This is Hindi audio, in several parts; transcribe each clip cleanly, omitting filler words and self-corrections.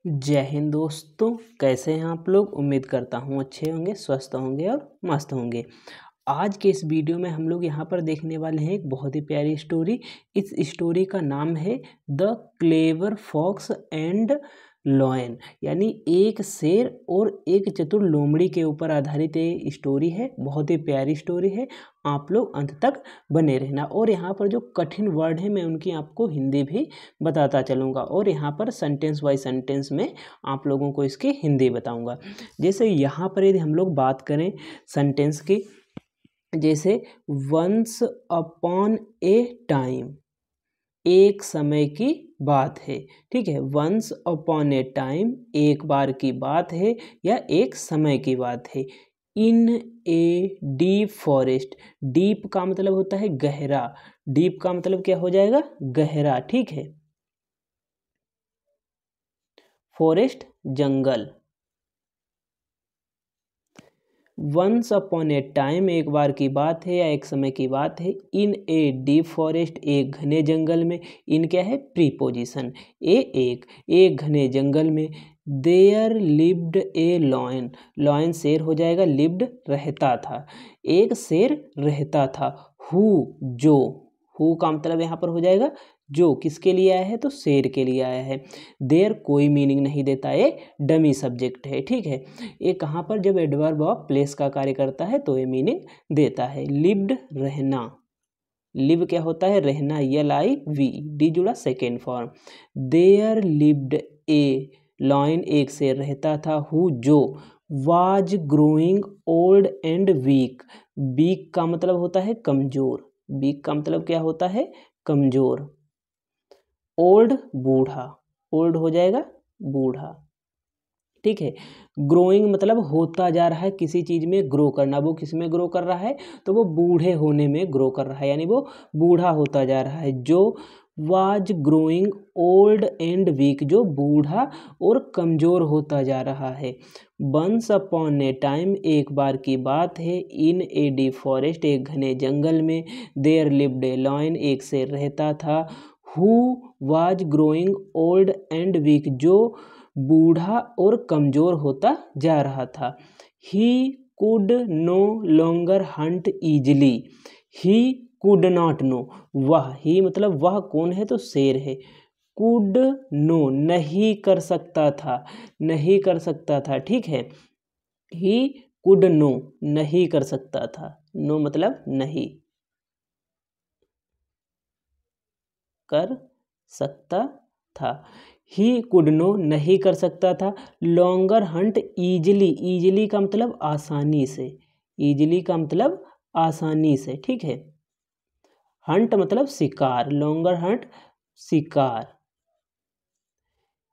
जय हिंद दोस्तों, कैसे हैं आप लोग। उम्मीद करता हूँ अच्छे होंगे, स्वस्थ होंगे और मस्त होंगे। आज के इस वीडियो में हम लोग यहाँ पर देखने वाले हैं एक बहुत ही प्यारी स्टोरी। इस स्टोरी का नाम है the clever fox and lion, यानी एक शेर और एक चतुर लोमड़ी के ऊपर आधारित ये स्टोरी है। बहुत ही प्यारी स्टोरी है, आप लोग अंत तक बने रहना। और यहाँ पर जो कठिन वर्ड है मैं उनकी आपको हिंदी भी बताता चलूँगा, और यहाँ पर सेंटेंस बाय सेंटेंस में आप लोगों को इसकी हिंदी बताऊँगा। जैसे यहाँ पर यदि हम लोग बात करें सेंटेंस की, जैसे वंस अपॉन ए टाइम, एक समय की बात है। ठीक है, वंस अपॉन ए टाइम एक बार की बात है या एक समय की बात है। इन ए डीप फॉरेस्ट, डीप का मतलब होता है गहरा, डीप का मतलब क्या हो जाएगा, गहरा। ठीक है, फॉरेस्ट जंगल। वंस अपॉन ए टाइम एक बार की बात है या एक समय की बात है। इन ए डीप फॉरेस्ट एक घने जंगल में, इन क्या है प्रीपोजिशन, एक घने जंगल में। There lived a lion, lion शेर हो जाएगा, लिव्ड रहता था, एक शेर रहता था। हु जो, हु का मतलब यहाँ पर हो जाएगा जो, किसके लिए आया है तो शेर के लिए आया है। देयर कोई मीनिंग नहीं देता, ये डमी सब्जेक्ट है। ठीक है, ये कहाँ पर जब एडवर्ब ऑफ प्लेस का कार्य करता है तो ये मीनिंग देता है। लिव्ड रहना, लिव क्या होता है रहना, LIV, डी जुड़ा second form. There lived a lion, एक शेर रहता था, हु जो, was growing old and weak, weak का मतलब होता है कमजोर, वीक का मतलब क्या होता है कमजोर। ओल्ड बूढ़ा, ओल्ड हो जाएगा बूढ़ा। ठीक है, ग्रोइंग मतलब होता जा रहा है, किसी चीज़ में ग्रो करना। वो किस में ग्रो कर रहा है तो वो बूढ़े होने में ग्रो कर रहा है, यानी वो बूढ़ा होता जा रहा है। जो was growing old and weak, जो बूढ़ा और कमज़ोर होता जा रहा है। वंस अपॉन ए टाइम एक बार की बात है। इन ए डीप फॉरेस्ट एक घने जंगल में। देयर लिव्ड ए लॉयन, एक शेर रहता था। Who was growing old and weak, जो बूढ़ा और कमजोर होता जा रहा था। He could no longer hunt easily, he could not no, वह, ही मतलब वह कौन है तो शेर है। कुड नो नहीं कर सकता था, नहीं कर सकता था। ठीक है, ही कुड नो नहीं कर सकता था, नो मतलब नहीं कर सकता था। ही कुड नो नहीं कर सकता था। लॉन्गर हंट ईजिली, ईजिली का मतलब आसानी से, ईजिली का मतलब आसानी से। ठीक है, हंट मतलब शिकार, लॉन्गर हंट शिकार।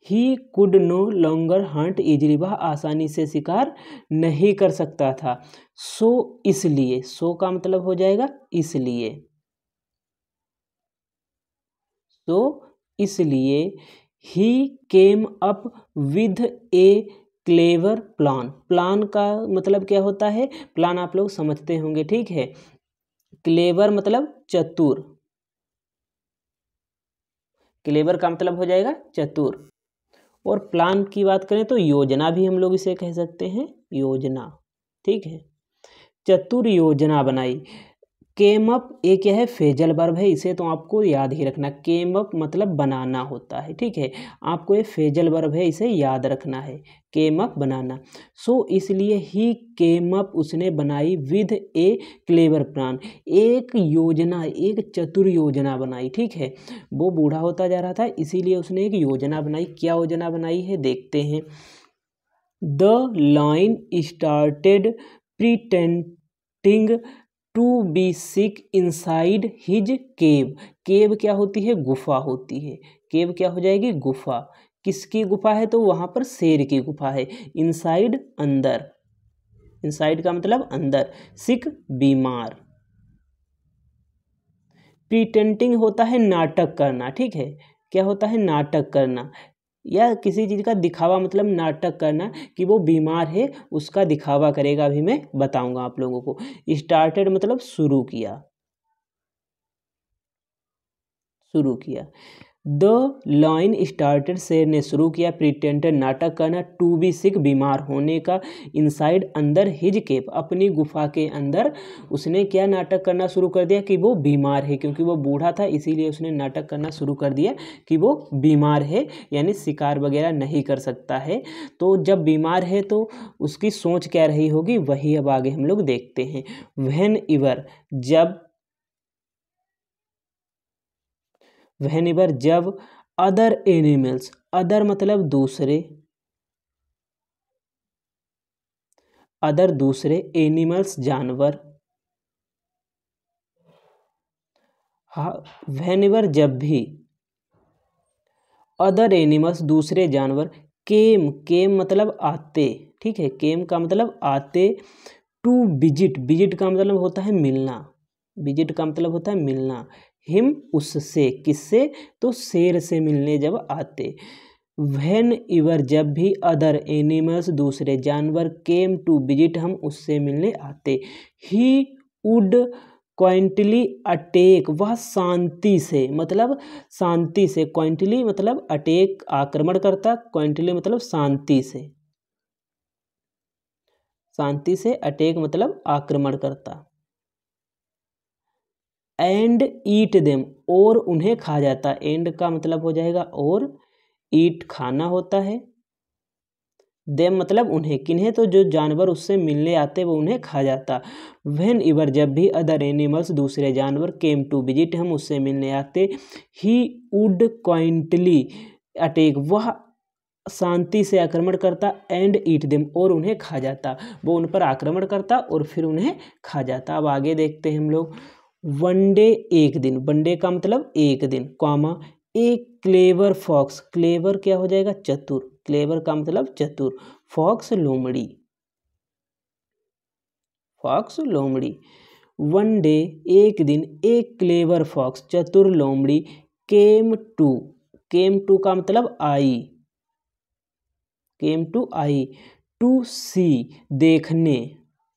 He could no longer hunt easily, वह आसानी से शिकार नहीं कर सकता था। सो इसलिए, सो का मतलब हो जाएगा इसलिए, तो इसलिए ही came up with a clever plan, plan का मतलब क्या होता है, प्लान आप लोग समझते होंगे। ठीक है, क्लेवर मतलब चतुर, क्लेवर का मतलब हो जाएगा चतुर। और प्लान की बात करें तो योजना भी हम लोग इसे कह सकते हैं, योजना। ठीक है, चतुर योजना बनाई। केम अप एक यह है फेजल वर्ब है, इसे तो आपको याद ही रखना। केम अप मतलब बनाना होता है। ठीक है, आपको ये फेजल वर्ब है, इसे याद रखना है, केम अप बनाना। सो इसलिए ही केम अप, उसने बनाई, विद ए क्लेवर प्लान, एक योजना, एक चतुर योजना बनाई। ठीक है, वो बूढ़ा होता जा रहा था, इसीलिए उसने एक योजना बनाई। क्या योजना बनाई है देखते हैं। The lion started pretending to be sick inside his cave, cave क्या होती है गुफा होती है, केव क्या हो जाएगी गुफा। किसकी गुफा है तो वहां पर शेर की गुफा है। इनसाइड अंदर, इनसाइड का मतलब अंदर, सिक बीमार। प्रिटेंडिंग होता है नाटक करना। ठीक है, क्या होता है नाटक करना, या किसी चीज़ का दिखावा, मतलब नाटक करना कि वो बीमार है उसका दिखावा करेगा। अभी मैं बताऊंगा आप लोगों को। स्टार्टेड मतलब शुरू किया, शुरू किया। द लाइन स्टार्टेड, शेर ने शुरू किया, प्रिटेंडेड नाटक करना, टू बी सिक बीमार होने का, इनसाइड अंदर, हिज केव अपनी गुफा के अंदर उसने क्या नाटक करना शुरू कर दिया कि वो बीमार है, क्योंकि वो बूढ़ा था इसीलिए उसने नाटक करना शुरू कर दिया कि वो बीमार है, यानी शिकार वगैरह नहीं कर सकता है। तो जब बीमार है तो उसकी सोच क्या रही होगी, वही अब आगे हम लोग देखते हैं। व्हेन एवर जब अदर एनिमल्स, अदर मतलब दूसरे, एनिमल्स जानवर, हाँ व्हेनेवर जब भी, अदर एनिमल्स दूसरे जानवर, केम मतलब आते, ठीक है, केम का मतलब आते, टू विजिट का मतलब होता है मिलना, हिम उससे, किससे, तो शेर से मिलने जब आते। व्हेन एवर जब भी अदर एनिमल्स दूसरे जानवर, केम टू विजिट हम उससे मिलने आते, ही वुड क्वाइंटली अटैक वह शांति से, मतलब शांति से, क्वाइंटली मतलब अटैक आक्रमण करता, क्वाइंटली मतलब शांति से अटैक मतलब आक्रमण करता, एंड ईट देम और उन्हें खा जाता, एंड का मतलब हो जाएगा और, ईट खाना होता है, देम मतलब उन्हें, किन्हें, तो जो जानवर उससे मिलने आते वो उन्हें खा जाता। व्हेन एवर जब भी अदर एनिमल्स दूसरे जानवर, केम टू विजिट हम उससे मिलने आते, ही वुड क्वाइंटली अटैक वह शांति से आक्रमण करता, एंड ईट देम और उन्हें खा जाता, वो उन पर आक्रमण करता और फिर उन्हें खा जाता। अब आगे देखते हैं हम लोग। वन डे एक दिन, वन डे का मतलब एक दिन, कॉमा, एक क्लेवर फॉक्स, क्लेवर क्या हो जाएगा, चतुर, क्लेवर का मतलब चतुर, फॉक्स लोमड़ी, वन डे एक दिन, एक क्लेवर फॉक्स चतुर लोमड़ी, केम टू का मतलब आई, टू सी देखने,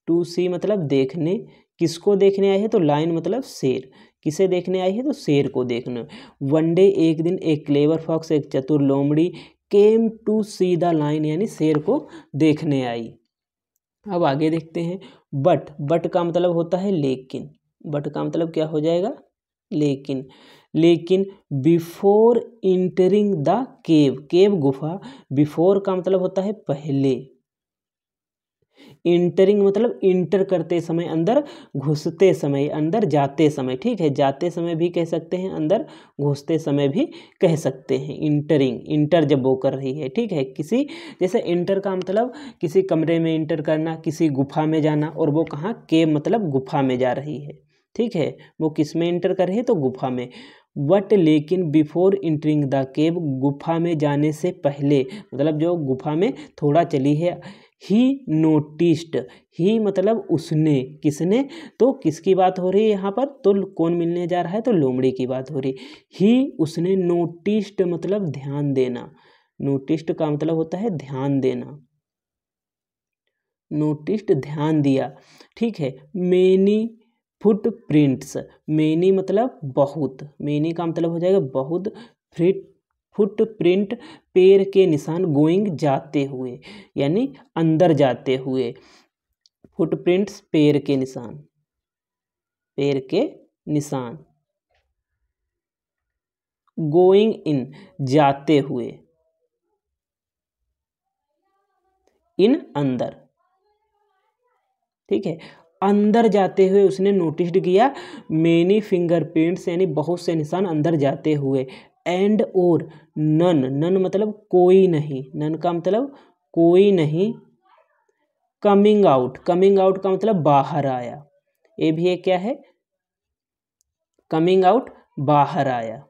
टू सी मतलब देखने, किसको देखने आए हैं, तो लाइन मतलब शेर, किसे देखने आई है, तो शेर को देखने। वन डे एक दिन, एक क्लेवर फॉक्स एक चतुर लोमड़ी, came to see the lion यानी शेर को देखने आई। अब आगे देखते हैं। बट का मतलब होता है लेकिन, बट का मतलब क्या हो जाएगा, लेकिन बिफोर इंटरिंग द केव गुफा, बिफोर का मतलब होता है पहले, इंटरिंग मतलब इंटर करते समय, अंदर घुसते समय, अंदर जाते समय, ठीक है, जाते समय भी कह सकते हैं, अंदर घुसते समय भी कह सकते हैं। इंटर जब वो कर रही है, ठीक है, किसी, जैसे इंटर का मतलब किसी कमरे में इंटर करना, किसी गुफा में जाना, और वो कहाँ, केव मतलब गुफा में जा रही है, ठीक है, वो किस में इंटर कर रही है, तो गुफा में। बट लेकिन बिफोर इंटरिंग द केव, गुफा में जाने से पहले, मतलब जो गुफा में थोड़ा चली है, ही नोटिस्ड, ही मतलब उसने, किसने, तो किसकी बात हो रही है यहाँ पर, तो कौन मिलने जा रहा है, तो लोमड़ी की बात हो रही, ही उसने नोटिस्ड मतलब ध्यान देना, नोटिस्ड का मतलब होता है ध्यान देना, नोटिस्ड ध्यान दिया, ठीक है। मेनी फुटप्रिंट्स, मेनी मतलब बहुत, मेनी का मतलब हो जाएगा बहुत, फुटप्रिंट पैर के निशान, गोइंग जाते हुए यानी अंदर जाते हुए, फुटप्रिंट्स पैर के निशान, गोइंग इन जाते हुए, इन अंदर, ठीक है, अंदर जाते हुए उसने नोटिस्ड किया, मेनी फिंगरप्रिंट्स यानी बहुत से निशान अंदर जाते हुए, एंड और नन मतलब कोई नहीं, नन का मतलब कोई नहीं, कमिंग आउट का मतलब बाहर आया, ये भी एक क्या है, कमिंग आउट बाहर आया,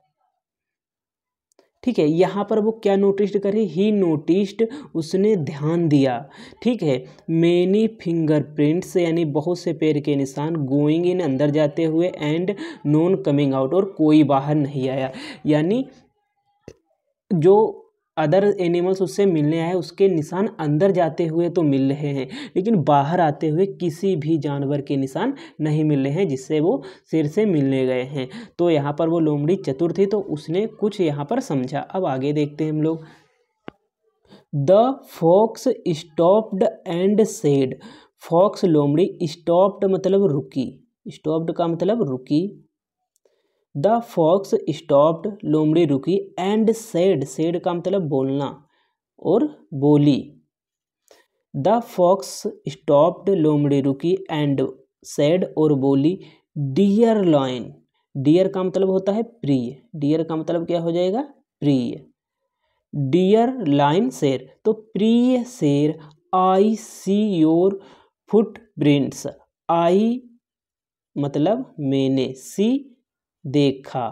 ठीक है। यहाँ पर वो क्या नोटिस्ड करे, ही नोटिस्ड उसने ध्यान दिया, ठीक है, मेनी फिंगरप्रिंट्स यानी बहुत से पैर के निशान, गोइंग इन अंदर जाते हुए, एंड नॉन कमिंग आउट और कोई बाहर नहीं आया, यानी जो अदर एनिमल्स उससे मिलने आए, उसके निशान अंदर जाते हुए तो मिल रहे हैं, लेकिन बाहर आते हुए किसी भी जानवर के निशान नहीं मिल रहे हैं जिससे वो शेर से मिलने गए हैं। तो यहाँ पर वो लोमड़ी चतुर थी, तो उसने कुछ यहाँ पर समझा। अब आगे देखते हैं हम लोग। The fox stopped and said. Fox लोमड़ी, स्टॉप्ड मतलब रुकी, स्टॉप्ड का मतलब रुकी। द फॉक्स स्टॉप्ड लोमड़ी रुकी, एंड सेड, सेड का मतलब बोलना और बोली। द फॉक्स स्टॉप्ड लोमड़ी रुकी एंड सेड और बोली, डियर लॉयन। डियर का मतलब होता है प्रिय, डियर का मतलब क्या हो जाएगा, प्रिय। डियर लाइन शेर, तो प्रिय शेर, आई सी योर फुट प्रिंट्स। आई मतलब मैंने, सी देखा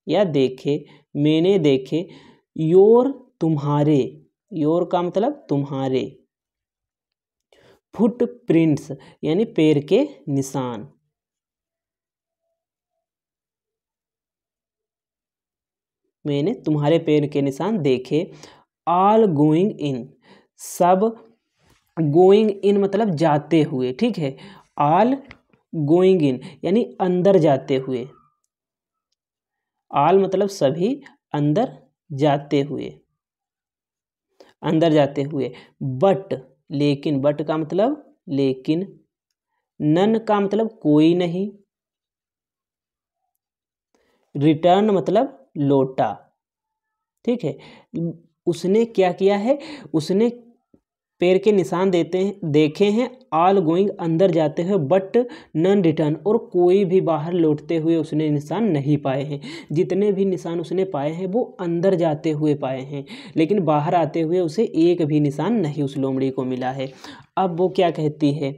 या देखे, मैंने देखे, योर तुम्हारे, योर का मतलब तुम्हारे, फुट प्रिंट्स यानी पैर के निशान। मैंने तुम्हारे पैर के निशान देखे। ऑल गोइंग इन, सब, गोइंग इन मतलब जाते हुए, ठीक है। ऑल गोइंग इन यानी अंदर जाते हुए, ऑल मतलब सभी, अंदर जाते हुए, अंदर जाते हुए। बट लेकिन, बट का मतलब लेकिन। नन का मतलब कोई नहीं। रिटर्न मतलब लौटा, ठीक है। उसने क्या किया है, उसने पैर के निशान देखे हैं, ऑल गोइंग अंदर जाते हुए, बट नन रिटर्न और कोई भी बाहर लौटते हुए उसने निशान नहीं पाए हैं। जितने भी निशान उसने पाए हैं वो अंदर जाते हुए पाए हैं, लेकिन बाहर आते हुए उसे एक भी निशान नहीं उस लोमड़ी को मिला है। अब वो क्या कहती है,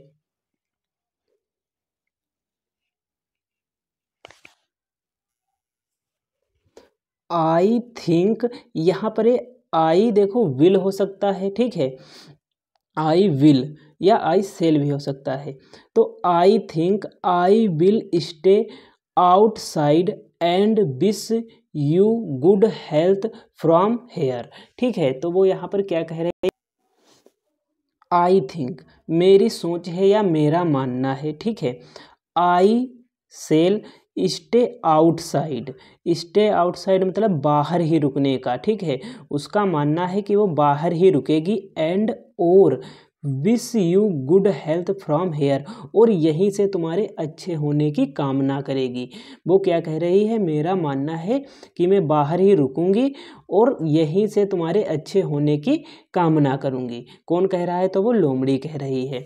आई थिंक, यहाँ पर आई देखो विल हो सकता है, ठीक है। आई विल या आई सेल भी हो सकता है। तो I think I will stay outside and wish you good health from here, ठीक है। तो वो यहाँ पर क्या कह रहे हैं, आई थिंक मेरी सोच है या मेरा मानना है, ठीक है। I shall stay outside, stay outside मतलब बाहर ही रुकने का, ठीक है। उसका मानना है कि वो बाहर ही रुकेगी, एंड और wish you good health from here, और यहीं से तुम्हारे अच्छे होने की कामना करेगी। वो क्या कह रही है, मेरा मानना है कि मैं बाहर ही रुकूंगी और यहीं से तुम्हारे अच्छे होने की कामना करूंगी। कौन कह रहा है, तो वो लोमड़ी कह रही है।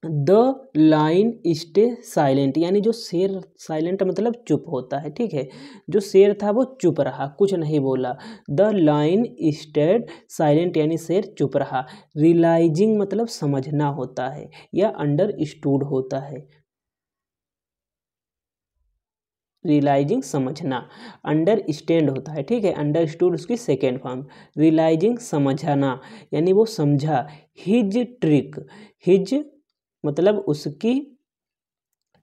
द लाइन स्टे साइलेंट, यानी जो शेर साइलेंट मतलब चुप होता है, ठीक है। जो शेर था वो चुप रहा, कुछ नहीं बोला। द लाइन स्टेड साइलेंट यानी शेर चुप रहा। रियलाइजिंग मतलब समझना होता है या अंडरस्टूड होता है। रियलाइजिंग समझना, अंडरस्टैंड होता है, ठीक है। अंडरस्टूड उसकी सेकेंड फॉर्म। रियलाइजिंग समझना यानी वो समझा। हिज ट्रिक, हिज मतलब उसकी,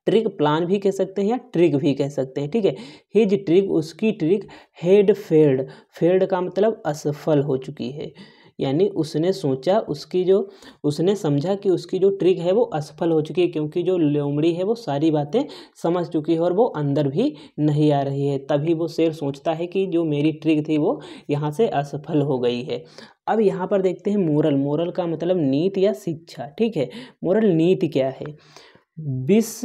ट्रिक प्लान भी कह सकते हैं या ट्रिक भी कह सकते हैं, ठीक है। हिज ट्रिक उसकी ट्रिक, हेड फेल्ड, फेल्ड का मतलब असफल हो चुकी है, यानी उसने सोचा, उसकी जो, उसने समझा कि उसकी जो ट्रिक है वो असफल हो चुकी है, क्योंकि जो लोमड़ी है वो सारी बातें समझ चुकी है और वो अंदर भी नहीं आ रही है। तभी वो शेर सोचता है कि जो मेरी ट्रिक थी वो यहाँ से असफल हो गई है। अब यहाँ पर देखते हैं मोरल, मोरल का मतलब नीति या शिक्षा, ठीक है। मोरल नीति क्या है, विस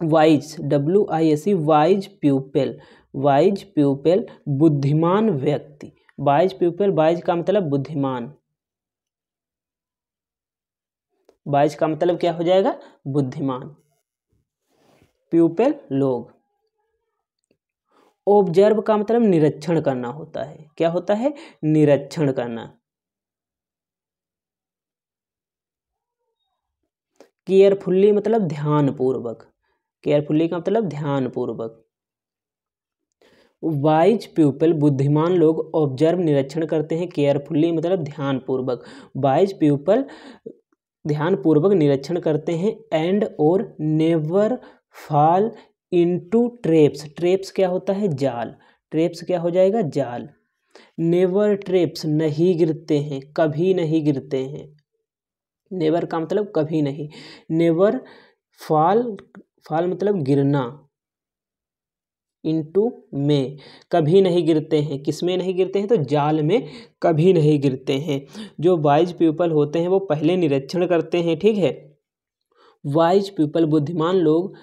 wise, WISE wise people, wise people बुद्धिमान व्यक्ति। वाइज प्यूपल, वाइज का मतलब बुद्धिमान, वाइज का मतलब क्या हो जाएगा, बुद्धिमान। प्यूपल लोग। ऑब्जर्व का मतलब निरीक्षण करना होता है, क्या होता है, निरीक्षण करना। केयरफुल्ली मतलब ध्यानपूर्वक, केयरफुल्ली का मतलब ध्यानपूर्वक। वाइज पीपल बुद्धिमान लोग, ऑब्जर्व निरीक्षण करते हैं, केयरफुल्ली मतलब ध्यानपूर्वक। वाइज पीपल ध्यानपूर्वक निरीक्षण करते हैं, एंड और never fall into traps, traps क्या होता है, जाल, ट्रैप्स क्या हो जाएगा, जाल। नेवर ट्रिप्स, नहीं गिरते हैं, कभी नहीं गिरते हैं। नेवर का मतलब कभी नहीं। नेवर फॉल, फॉल मतलब गिरना, इनटू में, कभी नहीं गिरते हैं। किस में नहीं गिरते हैं? तो जाल में कभी नहीं गिरते हैं। जो वाइज पीपल होते हैं वो पहले निरीक्षण करते हैं, ठीक है। वाइज पीपल, बुद्धिमान लोग,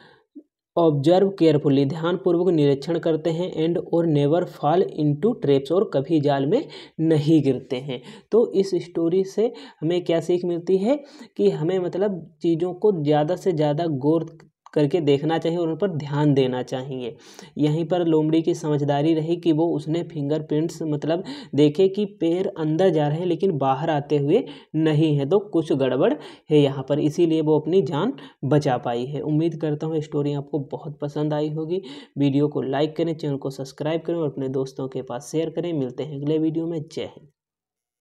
ऑब्जर्व केयरफुली, ध्यानपूर्वक निरीक्षण करते हैं, एंड और नेवर फॉल इनटू ट्रैप्स, और कभी जाल में नहीं गिरते हैं। तो इस स्टोरी से हमें क्या सीख मिलती है कि हमें मतलब चीज़ों को ज़्यादा से ज़्यादा गौर करके देखना चाहिए और उन पर ध्यान देना चाहिए। यहीं पर लोमड़ी की समझदारी रही कि वो उसने फिंगरप्रिंट्स मतलब देखे कि पैर अंदर जा रहे हैं लेकिन बाहर आते हुए नहीं है, तो कुछ गड़बड़ है यहाँ पर, इसीलिए वो अपनी जान बचा पाई है। उम्मीद करता हूँ स्टोरी आपको बहुत पसंद आई होगी। वीडियो को लाइक करें, चैनल को सब्सक्राइब करें और अपने दोस्तों के पास शेयर करें। मिलते हैं अगले वीडियो में। जय हिंद।